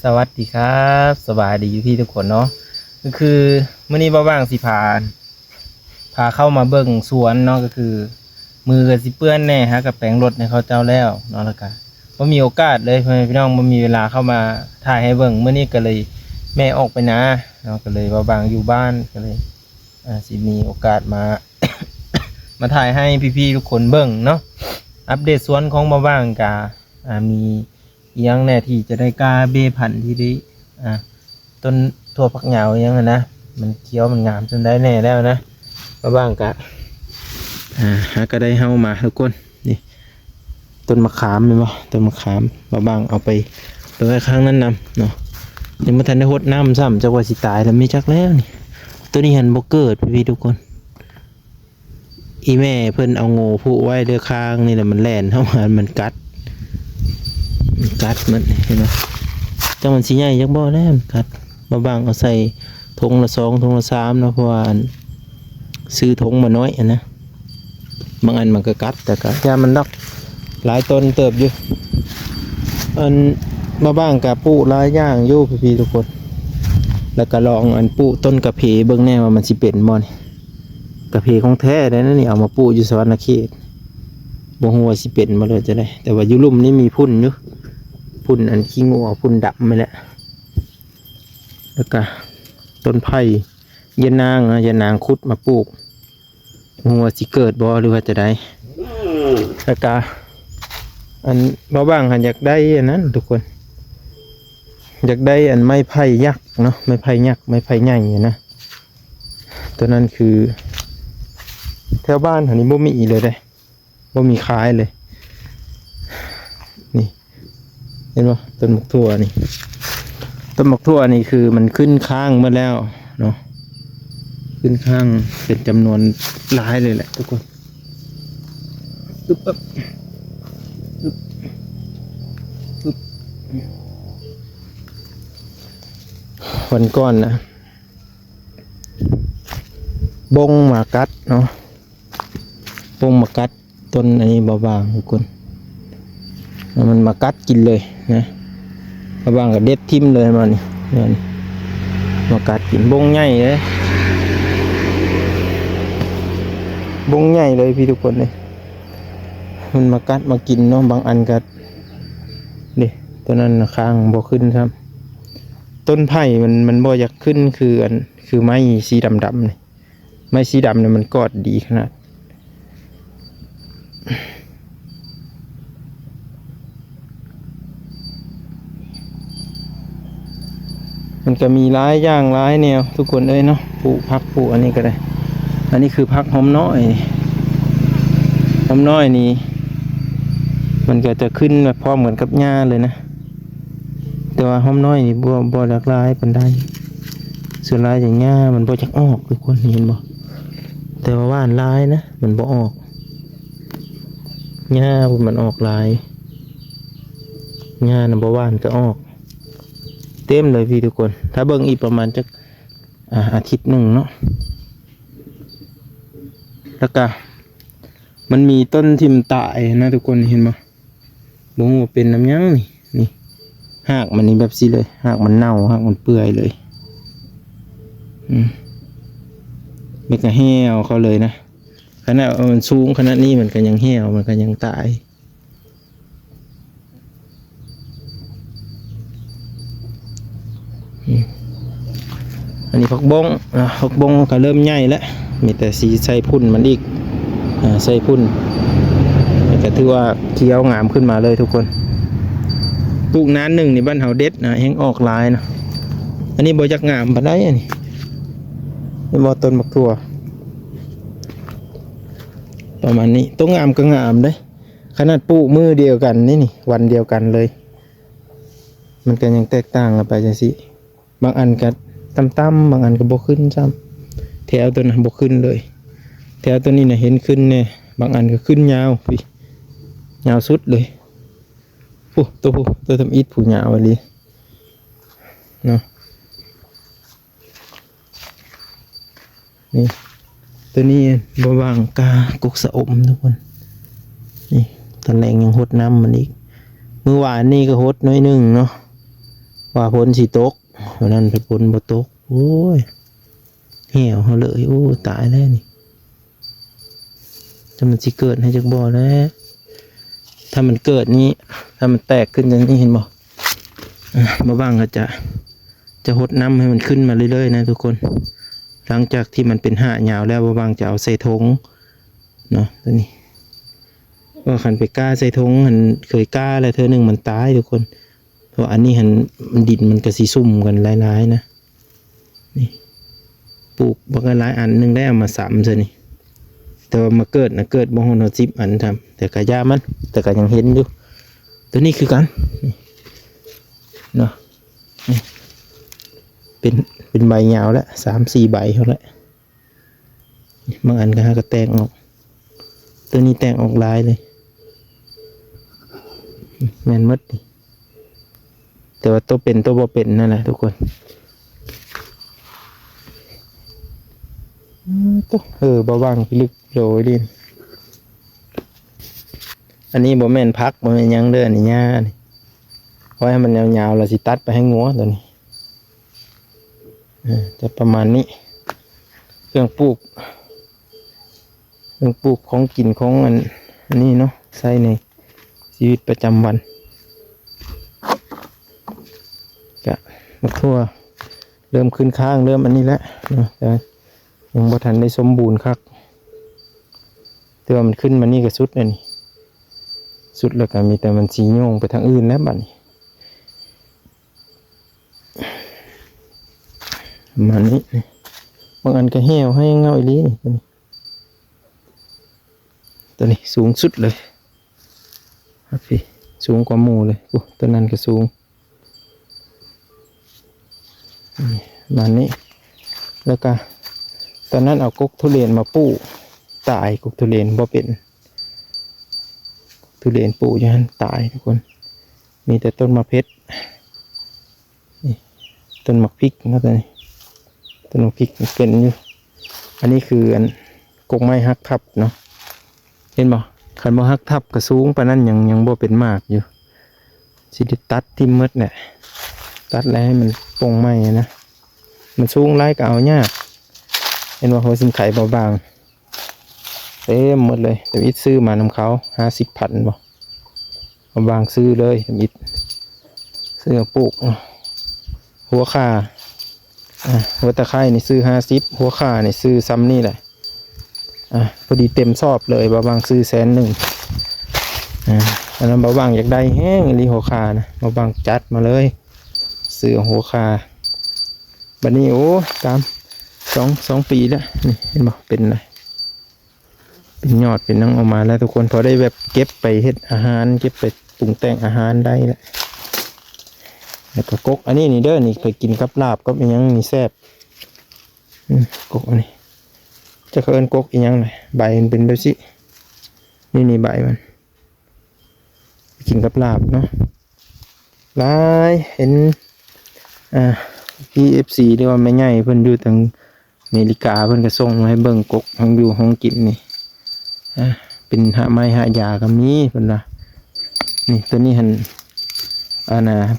สวัสดีครับสบายดีพี่ทุกคนเนาะก็คือมื้อนี้ว่างๆสิพาเข้ามาเบิ่งสวนเนาะก็คือมือก็สิเปื้อนแน่ฮะกับแปรงรถให้เขาเจ้าแล้วเนาะแล้วก็บ่มีโอกาสเลยพี่น้องบ่มีเวลาเข้ามาถ่ายให้เบิ่งมื้อนี้ก็เลยแม่ออกไปนะเนาะก็เลยว่างๆอยู่บ้านก็เลยสิมีโอกาสมา มาถ่ายให้พี่ๆทุกคนเบิ่งเนาะอัปเดตสวนของว่างๆกะมีอีหยังแน่ที่จะได้กล้าเบพันธุ์ที่ได้ต้นทั่วผักเหงาอีหยังนะมันเขียวมันงามจนได้แน่แล้วนะว่างๆกะก็ได้เฮามาทุกคนนี่ต้นมะขามเห็นบ่ต้นมะขามว่างๆเอาไปไว้ข้างนั้นนำเนาะยังบ่ทันได้รดน้ำซ้ำจักว่าสิตายแล้วมีจักแล้วนี่ตัวนี้หันบ่เกิดพี่ๆทุกคนอีแม่เพิ่นเอางูผูกไว้เด้อข้างนี่แหละมันแล่นเข้ามามันกัดมันเห็นไหมจังมันสิใหญ่จักบ่แล้วมันกัดมาบางเอาใส่ถุงละ2ถุงละ3เนาะเพราะว่าซื้อถุงมาน้อยนะบางอันมันก็กัดแต่ก็ยามันดอกหลายต้นเติบอยู่อันมาบ้างกับปูหลายอย่างอยู่พี่ๆทุกคนแล้วก็ลองอันปูต้นกระเพเบิ่งแน่ว่ามันสิเป็นบ่นี่กระเพของแท้ได้นะนี่เอามาปูอยู่สวรรณเขตบ่ฮู้ว่าสิเป็นมาเลยจะได้แต่ว่าอยู่ลุ่มนี้มีพุ่นอยู่พุ่นอันขี้งูพุ่นดำไปแหละแล้วก็ต้นไผ่ยะนางคุดมาปลูกบ่ฮู้ว่าสิเกิดบ่หรือว่าจะได้แล้วก็อันบ่บ้างหันอยากได้อันนั้นทุกคนอยากได้อันไม้ไผ่ยักษ์เนาะไม้ไผ่ยักษ์ไม้ไผ่ใหญ่นะตัวนั้นคือแถวบ้านแถวนี้บ่มีเลยได้บ่มีขายเลยนี่เห็นป่ะต้นหมกทั่วนี่ต้นหมกทั่วนี่คือมันขึ้นข้างเมื่อแล้วเนาะขึ้นข้างเป็นจำนวนหลายเลยแหละทุกคนปึ๊บปึ๊บปึ๊บปึ๊บวันก้อนนะบงหมากัดเนาะบงหมากัดต้นอันนี้บางๆทุกคนมันมากัดกินเลยนะบางๆก็เด็ดทิ่มเลยมันนี่มากัดกินบงใหญ่เลยบงใหญ่เลยพี่ทุกคนเลยมันมากัดมากินเนาะบางอันก็ดิตัวนั้นค้างบ่ขึ้นครับต้นไผ่มันบ่อยากขึ้นคือไม้สีดำๆนี่ไม้สีดำเนี่ยมันกอดดีขนาดมันก็มีหลายอย่างหลายแนวทุกคนเอ้ยเนาะปลูกผักปลูกอันนี้ก็ได้อันนี้คือผักหอมน้อยนี่มันก็จะขึ้นแบบพร้อมเหมือนกับหญ้าเลยนะแต่ว่าหอมน้อยนี่บ่หลากหลายปานใดส่วนหลายอย่างหญ้ามันบ่จักออกทุกคนเห็นบ่แต่ว่าว่านหลายนะมันบ่ออกหญ้ามันออกหลายหญ้าน่ะบ่ว่านก็ออกเต็มเลยพี่ทุกคนถ้าเบิ่งอีกประมาณจักอาทิตย์หนึ่งเนาะแล้วก็มันมีต้นทิมตายนะทุกคนเห็นบ่บ่ฮู้ว่าเป็นน้ำยังนี่หากมันนี่แบบสิเลยหากมันเน่าหากมันเปื่อยเลยมันก็แห้วเขาเลยนะขนาดมันสูงขนาดนี้มันก็ยังแห้วมันก็ยังตายอันนี้ผักบงก็เริ่มใหญ่แล้วมีแต่สีใส่พุ่นมันอีกใส่พุ่นแต่ถือว่าเขียวงามขึ้นมาเลยทุกคนปลูกน้ำหนึ่งนี่บ้านเฮาเด็ดนะแห้งออกลายนะอันนี้บ่จักงามปานใดอันนี้เป็นบ่ต้นบักทั่วประมาณนี้ต้นงามก็งามเด้ขนาดปลูกมือเดียวกันนี่วันเดียวกันเลยมันก็ยังแตกต่างกันไปจังซี่บางอันก็ต่ำๆบางอันก็บ่ขึ้นซ้ำแถวตัวนั้นบ่ขึ้นเลยแถวตัวนี้น่ะเห็นขึ้นแน่บางอันก็ขึ้นยาวพี่ยาวสุดเลยตัวทำอิฐผู้ยาวอันนี้เนาะนี่ตัวนี้บ่วางกากกสะอมทุกคนนี่ตอนแรกยังหดน้ำมันอีกเมื่อวานนี่ก็หดน้อยนึงเนาะ ว่าฝนสิตกวันนั้นไปฝนบ่ตกโอ้ยเหี่ยวเฮาเลยโอ้ตายแล้วนี่ถ้ามันสิเกิดให้จักบ่แล้วถ้ามันเกิดนี้ถ้ามันแตกขึ้นอย่างนี้เห็นบ่มาบ้างก็จะหดน้ำให้มันขึ้นมาเรื่อยๆนะทุกคนหลังจากที่มันเป็นห่ายาวแล้วบางจะเอาใส่ทงเนาะตัวนี้ว่าขันไปก้าใส่ทงมันเคยก้าแล้วเธอหนึ่งมันตายทุกคนเพราะอันนี้มันดินมันกระสีซุ่มกันหลายๆนะนี่ปลูกบางหลายอันหนึ่งได้เอามาซ้ำซะนี่แต่ว่ามาเกิดนะเกิดบางคนเอา10 อันทำแต่กระยามันแต่ก็ยังเห็นอยู่ตัวนี้คือกันเนาะเป็นใบยาวแล้ว3-4 ใบเท่านั้นบางอันก็แตกออกตัวนี้แตกออกลายเลยแม่นมดดิแต่ว่าตัวเป็นตัวบ่เป็นนั่นแหละทุกคนบ่ว่างพิลึกโรยดินอันนี้บ่แม่นพักบ่แม่นยังเด้อนี่หญ้านี่ไว้ให้มันยาวๆแล้วสิตัดไปให้งัวตัวนี้จะประมาณนี้เครื่องปลูกของกินของอันนี้เนาะใช้ในชีวิตประจำวันกะมะทั่วเริ่มขึ้นข้างเริ่มอันนี้แล้วเนาะแต่ยังบ่ทันได้สมบูรณ์ครับแต่ว่ามันขึ้นมานี่ก็สุดแล้วนี่สุดแล้วก็มีแต่มันสีโยงไปทางอื่นแล้วบัดนี้มันนี้บางอันก็เหี่ยวให้เงาอีลีนี่ตัวนี้สูงสุดเลยครับพี่สูงกว่าหมู่เลยตัวนั้นก็สูงมันนี้แล้วก็ตอนนั้นเอากกทุเรียนมาปลูกตายกกทุเรียนบ่เป็นทุเรียนปลูกอย่างนั้นตายทุกคนมีแต่ต้นมะเพชรต้นมะพริกนะตัวนี้ต้นมะพริกเป็นอยู่อันนี้คืออันกกไม้ฮักทับเนาะเห็นบ่ขันบ่ฮักทับกระสูงปานนั้นยังบ่เป็นมากอยู่สิได้ตัดทิ่มหมดเนี่ยตัดแล้วให้มันโป่งไม้นะมันสูงไล่ก็เอายากเห็นว่าหัวสินไข่เบาบางเต็มหมดเลยแต่อิดซื้อมานำเขา50,000บ่เบาบางซื้อเลยแต่อิดซื้อปลูกหัวข่าหัวตะไคร้นี่ซื้อ50หัวข่านี่ซื้อซ้ำนี่แหละพอดีเต็มซอบเลยเบาบางซื้อ100,000อันนั้นเบาบางอยากได้แห้งรีหัวข่านะเบาบางจัดมาเลยซื้อหัวข่าบัดนี้โอ้ตาม2 ปีแล้วนี่เห็นบ่เป็นอะไรเป็นยอดเป็นนั่งออกมาแล้วทุกคนพอได้แบบเก็บไปเฮ็ดอาหารเก็บไปปรุงแต่งอาหารได้แล้วก็กกอันนี้นี่เด้อนี่เคยกินกับลาบก็เป็นยังนี่แซ่บกกอันนี้จะเอิ้นกกอีหยังเลยใบมันเป็นแบบนี้นี่ใบมันกินกับลาบเนาะหลายเห็นPFC หรือว่าแม่ใหญ่เพิ่นอยู่ทางอเมริกาเพิ่นก็ส่งมาให้เบิ่งกกของอยู่ของกินนี่เป็นหาไม้หายาก็มีเพิ่นล่ะนี่ตัวนี้หั่น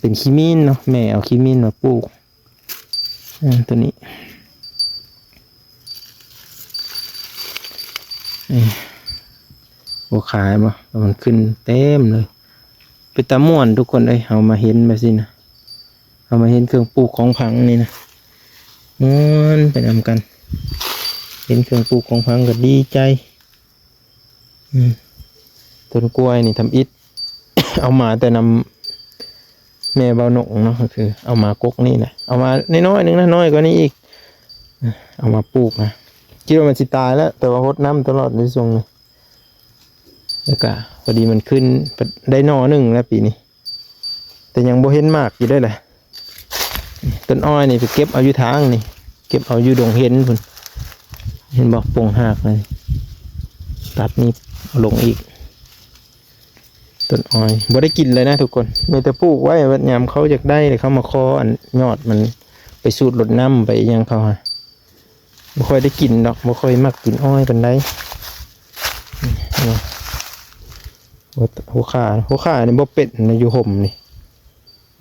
เป็นขี้มิ้นเนาะแม่เอาขี้มิ้นมาปลูกตัวนี้หัวขายบ่มันขึ้นเต็มเลยเป็นตาม่วนทุกคนเลยเอามาเห็นแบบนี้นะเอามาเห็นเครื่องปลูกของพังนี่นะม่วนไปนำกันเห็นเครื่องปลูกของพังก็ดีใจต้นกล้วยนี่ทำอิฐ เอามาแต่นำแม่เบาหนงเนาะก็คือเอามากกนี่แหละเอามาน้อยๆนึงนะน้อยกว่านี้อีกเอามาปลูกนะคิดว่ามันสิตายแล้วแต่ว่ารดน้ำตลอดในทรงเลยแล้วก็พอดีมันขึ้นได้หน่อหนึ่งแล้วปีนี้แต่ยังบ่เห็นมากอยู่ได้แหละต้นอ้อยนี่ไปเก็บเอาอยู่ทางนี่เก็บเอาอยู่ดงเห็นพุ่นเห็นบอกปงหักเลยตัดนี่ลงอีกต้นอ้อยบ่ได้กินเลยนะทุกคนมีแต่ปลูกไว้ว่ายามเขาอยากได้เลยเขามาคออันยอดมันไปสูดรดน้ำไปยังเขาบ่ค่อยได้กินดอกบ่ค่อยมักกินอ้อยเป็นไรหัวขานี่บ่เป็ดในอยู่ห่มนี่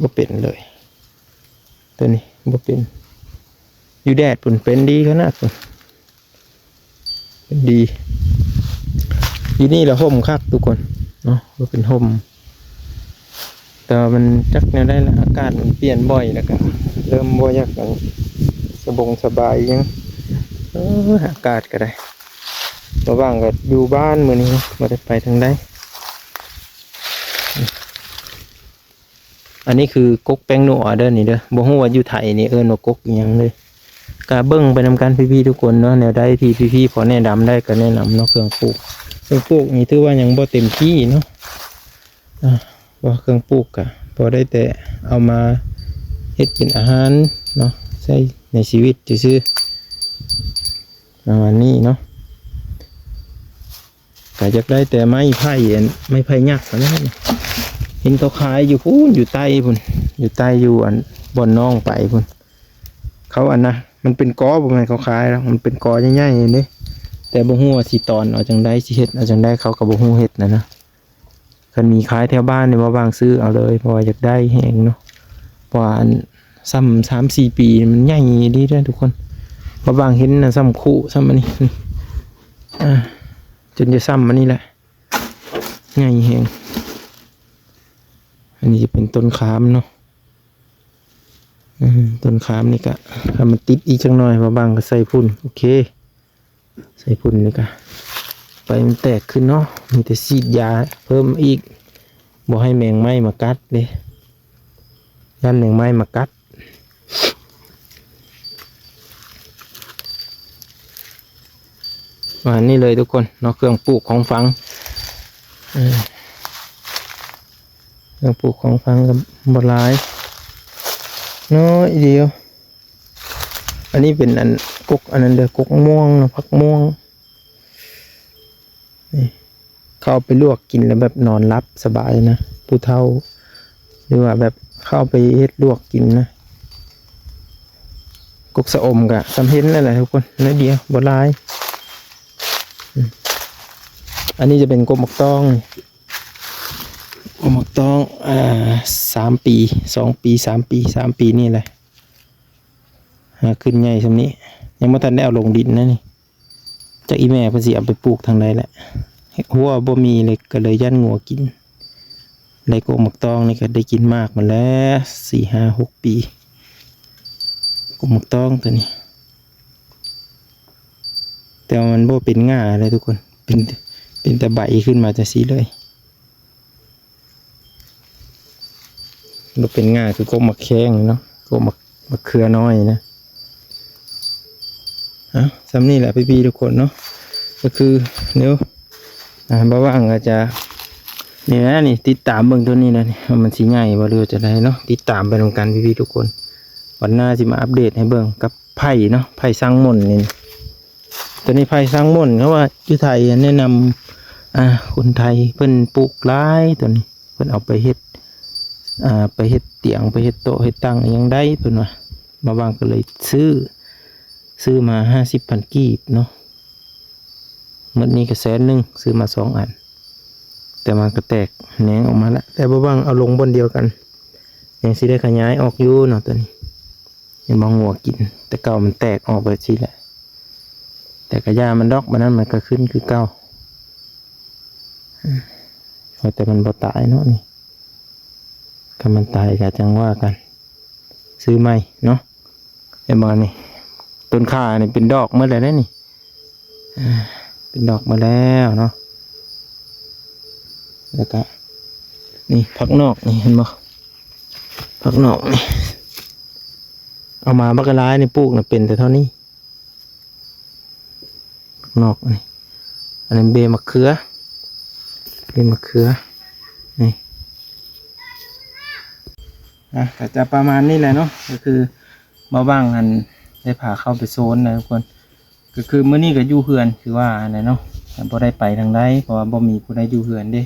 บ่เป็ดเลย ตัวนี้บ่เป็นอยู่แดดปุ่นเป็นดีขนาดปุ่นเป็นดีอยู่นี่เราห่มคักทุกคนเนาะว่าเป็นห่มแต่มันจักเนี่ยได้ละอากาศมันเปลี่ยนบ่อยแล้วก็เริ่มบ่อยากกันสบายยังอากาศก็ได้ระหว่างก็อยู่บ้านมื้อนี้บ่ได้ไปทางใดอันนี้คือกกแป้งนัวเด้อนี่เด้อบ่ฮู้ว่าอยู่ไทยนี่เอิ้นว่ากกอีหยังเลยก็เบิ่งไปนำกันพี่ๆทุกคนเนาะแนวใดที่พี่ๆพอแนะนำได้ก็แนะนำเนาะเครื่องปลูกนี่ถือว่ายังบ่เต็มที่เนาะว่าเครื่องปลูกก็พอได้แต่เอามาเฮ็ดเป็นอาหารเนาะใช้ในชีวิตซื่อๆประมาณนี้เนาะก็อยากได้แต่ไม้ไผ่ยักษ์นะเห็นเขาขายอยู่พูนอยู่ใต้พุ่นอยู่ใต้อยู่อันบ่อนน้องไปพุ่นเขาอันนะมันเป็นกอบ่แม่นเขาขายแล้วมันเป็นกอใหญ่ๆนี่แต่บ่ฮู้ว่าสิตอนเอาจังได๋สิเฮ็ดเอาจังได๋เขาก็บ่ฮู้เฮ็ดนะคันมีขายแถวบ้านนี่บ่บางซื้อเอาเลยเพราะว่าอยากได้แฮงเนาะเพราะว่าอันซ้ำ3-4 ปีมันใหญ่ดีเด้อทุกคนบ่บางเห็นน่ะซ้ำคู่ซ้ำอันนี้จนจะซ้ำอันนี้แหละใหญ่แฮงอันนี้จะเป็นต้นขามเนาะต้นขามนี่ก็ถ้ามันติดอีกจังหน่อยมาบางก็ใส่พุ่นโอเคใส่พุ่นนี่ก็ไปมันแตกขึ้นเนาะมีแต่ฉีดยาเพิ่มอีกบ่ให้แมงไม้มากัดเลยยันแมงไม้มากัดมานี่เลยทุกคนเนาะเครื่องปลูกของฝังเครื่องปลูกของฝังกับบหลายน้อยเดียวอันนี้เป็นอันกกอันนั้นเด้อกกม่วงนะผักม่วงนี่เข้าไปลวกกินแล้วแบบนอนรับสบายนะผู้เฒ่าหรือว่าแบบเข้าไปเฮ็ดลวกกินนะกกสะอมกะสำเห็นนั่นแหละทุกคนน้อยเดียวบ่หลายอันนี้จะเป็นกกหมกตองหมกต้อง3 ปี2 ปี3 ปีนี่แหละขึ้นใหญ่สำนี้ยังไม่ทันได้เอาลงดินนะนี่จากอีแม่เพิ่นสิเอาไปปลูกทางใดแหละหัวบ่มีเลยก็เลยยันงัวกินได้กหมกตองนี่ก็ได้กินมากมาแล้ว4-5-6 ปีกหมกตองตัวนี้แต่มันบ่เป็นง่าเลยทุกคนเป็นแต่ใบขึ้นมาจะสีเลยมันเป็นง่ายคือกกมะแข้งเนาะกกมะเขือน้อยนะซ้ำนี่แหละพี่ๆทุกคนเนาะก็คือเดี๋ยวบ่ว่างก็จะนี่นะนี่ติดตามเบิ่งตัวนี้นะนี่มันสีง่ายบ่เรือจะได้เนาะติดตามไปตรงกันพี่ๆทุกคนวันหน้าสิมาอัปเดตให้เบิ่งกับไผ่เนาะไผ่สร้างม่อนนี่ตัวนี้ไผ่สร้างม่อนเพราะว่าอยู่ไทยแนะนำคนไทยเพิ่นปลูกหลายตัวนี้เพิ่นเอาไปเฮ็ดไปเฮ็ดเตียงไปเฮ็ดโต๊ะเฮ็ดตั้งยังได้เพิ่นว่ามาบางก็เลยซื้อมา50,000 กีบเนาะมื้อนี้ก็100,000ซื้อมา2 อันแต่มันก็แตกแหนงออกมาแล้วแต่บ่บางเอาลงบนเดียวกันยังสิได้ขยายออกอยู่เนาะตัวนี้ยังบ่งัวกินแต่เก่ามันแตกออกไปสิแหละแต่กระยามันดอกบัดนั้นมันก็ขึ้นคือเก่าแต่มันบ่ตายเนาะนี่ถ้ามันตายก็จังว่ากันซื้อใหม่เนาะไอ้บอลนี่ต้นข่านี่เป็นดอกเมื่อไหร่ได้นี่เป็นดอกมาแล้วเนาะแล้วก็นี่ผักนอกนี่เห็นบ่ผักนอกนี่เอามาบักกะลานี่ปลูกน่ะเป็นแต่เท่านี้ผักนอกนี่อันนี้เบมะเขือนี่แต่จะประมาณนี้แหละเนาะก็คือมาบ้างอันได้พาเข้าไปโซนนะทุกคนก็คือมื้อนี้ก็อยู่เฮือนคือว่าอะไรเนาะบ่ได้ไปทางใดเพราะว่าบ่มีผู้ใดอยู่เฮือนเด้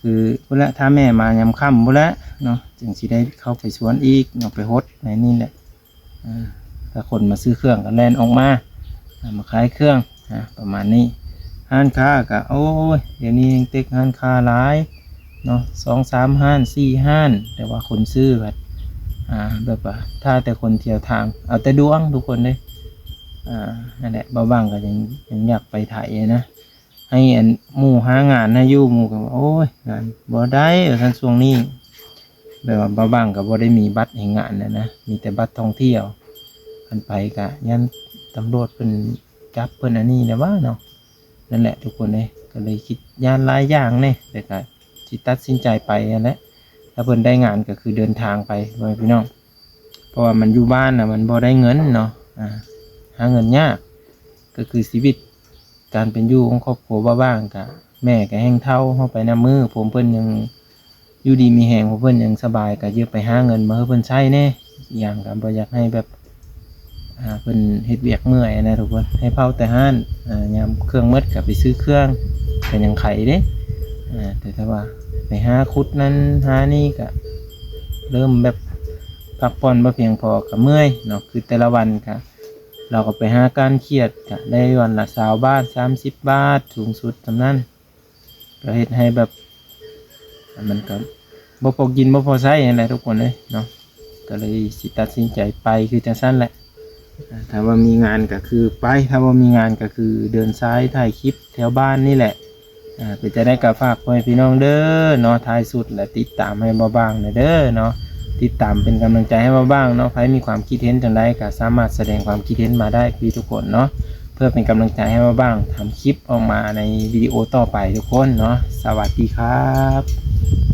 คือพุ่นละถ้าแม่มายามค่ำพุ่นละเนาะจึงสิได้เข้าไปสวนอีกเนาะไปฮดในนี่แหละถ้าคนมาซื้อเครื่องก็แล่นออกมาขายเครื่องประมาณนี้ห้านค้าก็โอ้ยเดี๋ยวนี้เต็กห้านค้าหลายเนาะ2-3 ห้าน4 ห้านแต่ว่าคนซื้อแบบ แบบว่าถ้าแต่คนเที่ยวทางเอาแต่ดวงทุกคนเลยนั่นแหละบ่บ้างก็ยังอยากไปไทยนะให้อันหมู่หางานให้อยู่หมู่ก็ว่าโอ้ยงานบ่ได้ซั่นช่วงนี้แบบว่าบ่บ้างก็บ่ได้มีบัตรให้งานนะมีแต่บัตรท่องเที่ยวอันไปก็ยันตำรวจเพิ่นจับเพิ่นอันนี้นะว่าเนาะนั่นแหละทุกคนเลยก็เลยคิดยานหลายอย่างนี่แต่ก็สิตัดสินใจไปนั่นแหละถ้าเพิ่นได้งานก็คือเดินทางไปพี่น้องเพราะว่ามันอยู่บ้านน่ะมันบ่ได้เงินเนาะหาเงินยากก็คือชีวิตการเป็นอยู่ของครอบครัวบ้างกะแม่ก็แห้งเท่าเข้าไปน้ำมือผมเพิ่นยังอยู่ดีมีแหงผมเพิ่นยังสบายก็เยอะไปหาเงินมาให้เพิ่นใช้แน่อย่างก็บ่อยากให้แบบเพิ่นเฮ็ดเวียกเมื่อยนะทุกคนให้เผาแต่ห้านยามเครื่องมืดก็ไปซื้อเครื่องก็ยังไขเด้แต่ถ้าว่าไปหาคุดนั้นหานี่ก็เริ่มแบบพักผ่อนบ่เพียงพอก็เมื่อยเนาะคือแต่ละวันก็เราก็ไปหาการเครียดก็ได้วันละ20 บาท30 บาทสูงสุดเท่านั้นก็เฮ็ดให้แบบมันก็บ่พอกินบ่พอใช้อะไรทุกคนเลยเนาะก็เลยสิตัดสินใจไปคือจังซั่นแหละถ้าว่ามีงานก็คือไปถ้าว่ามีงานก็คือเดินซ้ายถ่ายคลิปแถวบ้านนี่แหละเพื่อจะได้กับฝากพ่อพี่น้องเด้อเนาะท้ายสุดและติดตามให้บ่บ้างเด้อเนาะติดตามเป็นกำลังใจให้มาบ้างเนาะใครมีความคิดเห็นจังไดก็สามารถแสดงความคิดเห็นมาได้พี่ทุกคนเนาะเพื่อเป็นกำลังใจให้มาบ้างทำคลิปออกมาในวิดีโอต่อไปทุกคนเนาะสวัสดีครับ